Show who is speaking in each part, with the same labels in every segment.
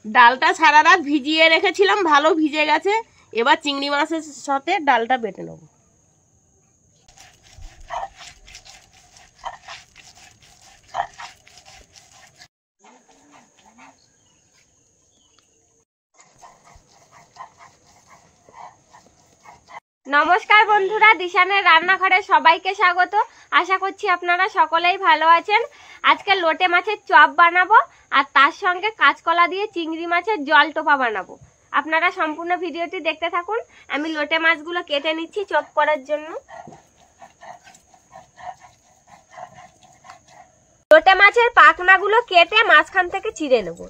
Speaker 1: ডালটা সারা রাত ভিজিয়ে রেখেছিলাম, ভালো ভিজে গেছে। এবার চিংড়ি মাছের সাথে ডালটা বেটে নেব।
Speaker 2: নমস্কার বন্ধুরা, দিশানের রান্নাঘরে সবাইকে স্বাগত। আশা করছি আপনারা সকলেই ভালো আছেন। আজকে লোটে মাছের চপ বানাবো আর তার সঙ্গে কাঁচকলা দিয়ে চিংড়ি মাছের জল টোপা বানাবো। আপনারা সম্পূর্ণ ভিডিওটি দেখতে থাকুন। আমি লোটে মাছগুলো কেটে নিচ্ছি চপ করার জন্য। লোটে মাছের পাখনাগুলো কেটে মাঝখান থেকে চিড়ে নেবো।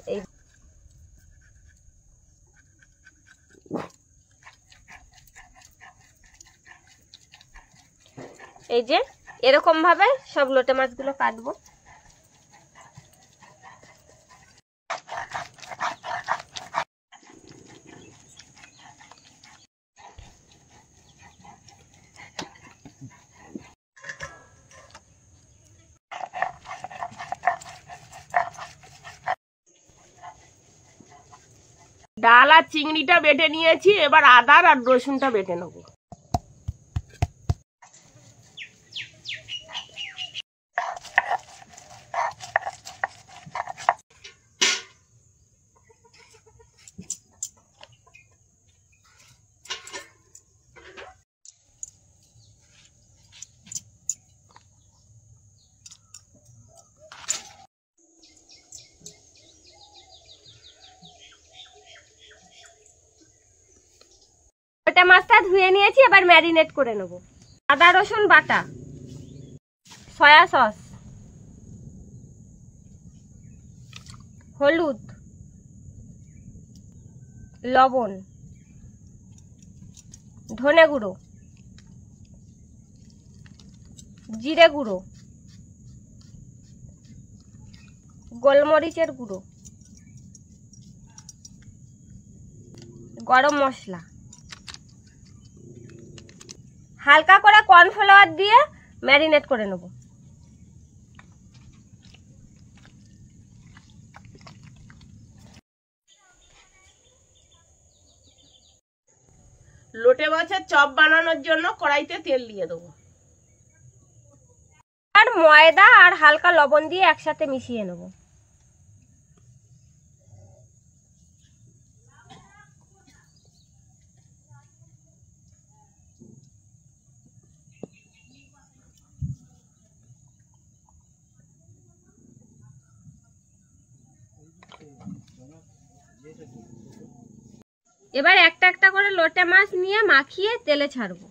Speaker 2: এই যে এরকম ভাবে সব লোটে মাছগুলো কাটবো।
Speaker 1: ডাল আর চিংড়িটা বেটে নিয়েছি, এবার আদা আর রসুনটা বেটে নেব।
Speaker 2: লোটে মাছটা ধুয়ে নিয়েছি, এবার ম্যারিনেট করে নেব। আদা রসুন বাটা, সয়া সস, হলুদ, লবণ, ধনে গুঁড়ো, জিরে গুঁড়ো, গোলমরিচের গুঁড়ো, গরম মশলা, হালকা করে কর্নফ্লাওয়ার দিয়ে ম্যারিনেট করে নেব।
Speaker 1: লোটে মাছের চপ বানানোর জন্য কড়াইতে তেল দিয়ে দেবো।
Speaker 2: আর ময়দা আর হালকা লবণ দিয়ে একসাথে মিশিয়ে নেব। এবার একটা একটা করে লোটে মাছ নিয়ে মাখিয়ে তেলে ছাড়বো।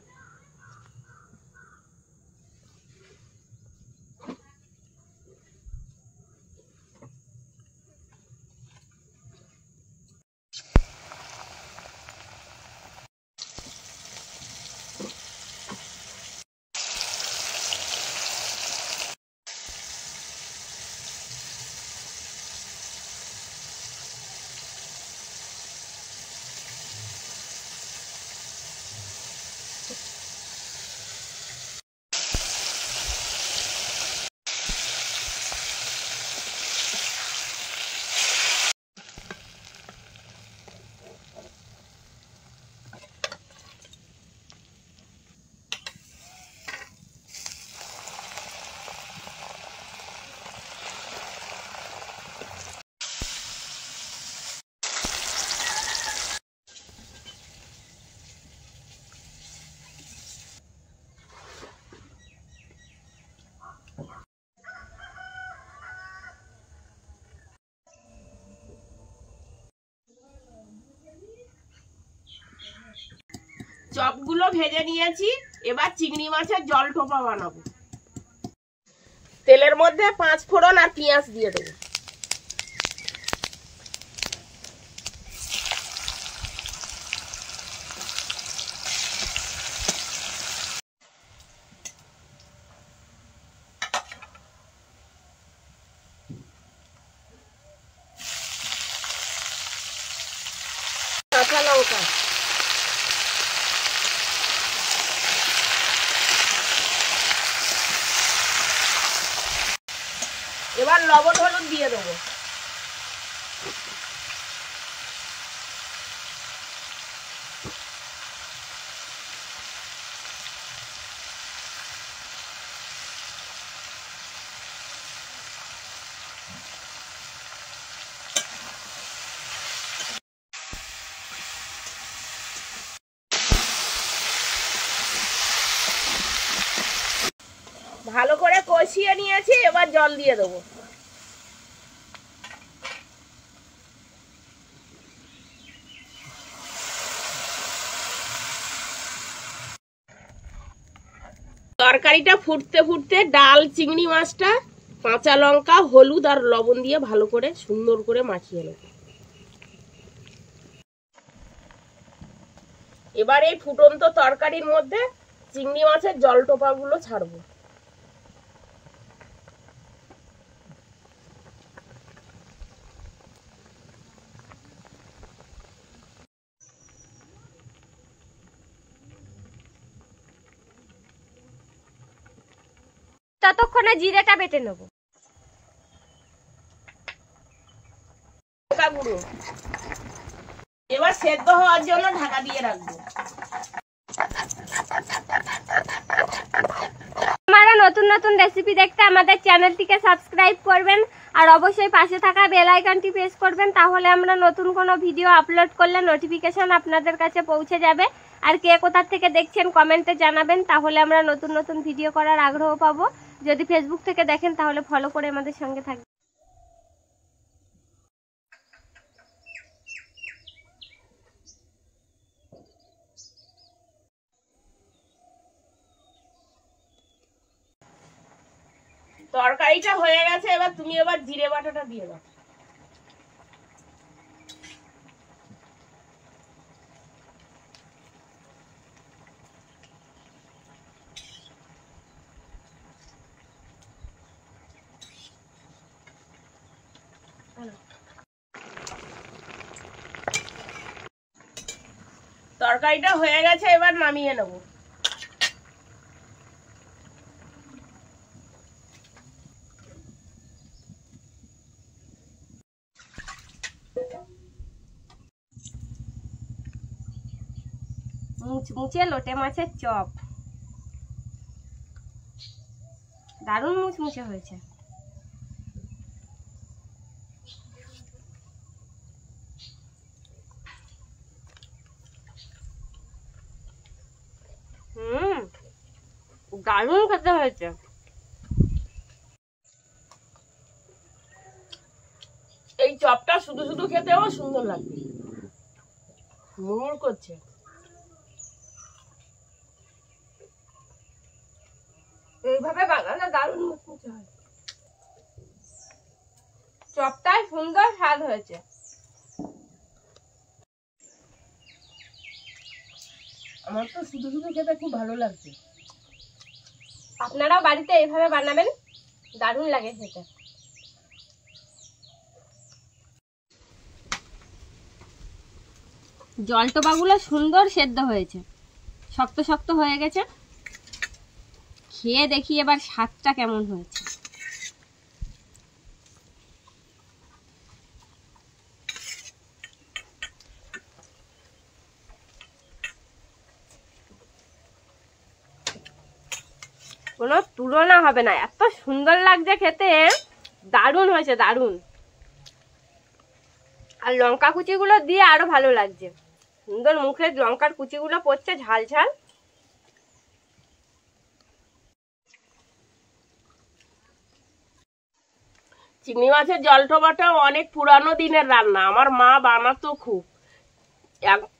Speaker 1: চপগুলো ভেজে নিয়েছি, এবার চিংড়ি মাছের জল টোপা বানাবো। তেলের মধ্যে 5 ফোড়ন আর পেঁয়াজ দিয়ে দেবো। কাঁচা লঙ্কা, এবার লবণ হলুদ দিয়ে দেবো। নিয়েছি, এবার জল দিয়ে দেবো। তরকারিটা ফুটতে ফুটতে ডাল, চিংড়ি মাছটা, কাঁচা লঙ্কা, হলুদ আর লবণ দিয়ে ভালো করে সুন্দর করে মাখিয়ে নেব। এবার এই ফুটন্ত তরকারির মধ্যে চিংড়ি মাছের জল টোপাগুলো ছাড়বো।
Speaker 2: ততক্ষণে জিরেটা বেটে নেব।
Speaker 1: এবার সেদ্ধ হওয়ার জন্য ঢাকা দিয়ে রাখবো।
Speaker 2: আপনারা নতুন নতুন রেসিপি দেখতে আমাদের চ্যানেলটিকে সাবস্ক্রাইব করবেন আর অবশ্যই পাশে থাকা বেল আইকনটি প্রেস করবেন, তাহলে আমরা নতুন কোনো ভিডিও আপলোড করলে নোটিফিকেশন আপনাদের কাছে পৌঁছে যাবে। আর কে কোথা থেকে দেখছেন কমেন্টে জানাবেন, তাহলে আমরা নতুন নতুন ভিডিও করার আগ্রহ পাবো। যদি ফেসবুক থেকে দেখেন তাহলে ফলো করে আমাদের সঙ্গে থাকবেন।
Speaker 1: তরকারিটা হয়ে গেছে, এবার তুমি এবার জিরে বাটাটা দিয়ে দাও। তরকারিটা হয়ে গেছে, এবার নামিয়ে নেব।
Speaker 2: মুচমুচে লোটে মাছের চপ, দারুণ মুচমুচে হয়েছে। দারুণ খেতে হয়েছে।
Speaker 1: এই চপটা শুধু শুধু খেতেও সুন্দর লাগবে, মুড় করছে।
Speaker 2: এইভাবে বানালে দারুণ মুচমুচে হয়। চপটাই সুন্দর স্বাদ হয়েছে।
Speaker 1: আমার তো শুধু শুধু খেতে খুব ভালো লাগছে।
Speaker 2: আপনারাও বাড়িতে এইভাবে বানাবেন, দারুণ লাগে খেতে। জলটোপাগুলো সুন্দর সেদ্ধ হয়েছে, শক্ত শক্ত হয়ে গেছে। খেয়ে দেখি এবার স্বাদটা কেমন হয়েছে। কোনো তুলনা হবে না, এত সুন্দর লাগছে খেতে, দারুণ হয়েছে, দারুণ। আর লঙ্কা কুচিগুলো দিয়ে আরো ভালো লাগছে, সুন্দর মুখে লঙ্কার কুচিগুলো পড়ছে, ঝাল ঝাল।
Speaker 1: চিংড়ি মাছের জলটোপাটা অনেক পুরানো দিনের রান্না, আমার মা বানাতো খুব।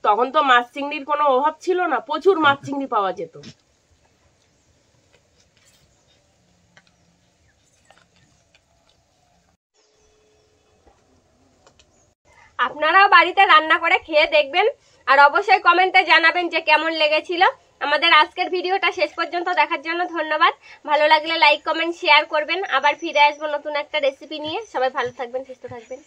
Speaker 1: তখন তো মাছ চিংড়ির কোনো অভাব ছিল না, প্রচুর মাছ চিংড়ি পাওয়া যেত।
Speaker 2: আপনারাও বাড়িতে রান্না করে খেয়ে দেখবেন আর অবশ্যই কমেন্টে জানাবেন যে কেমন লেগেছিল। আমাদের আজকের ভিডিওটা শেষ পর্যন্ত দেখার জন্য ধন্যবাদ। ভালো লাগলে লাইক, কমেন্ট, শেয়ার করবেন। আবার ফিরে আসবো নতুন একটা রেসিপি নিয়ে। সবাই ভালো থাকবেন, সুস্থ থাকবেন।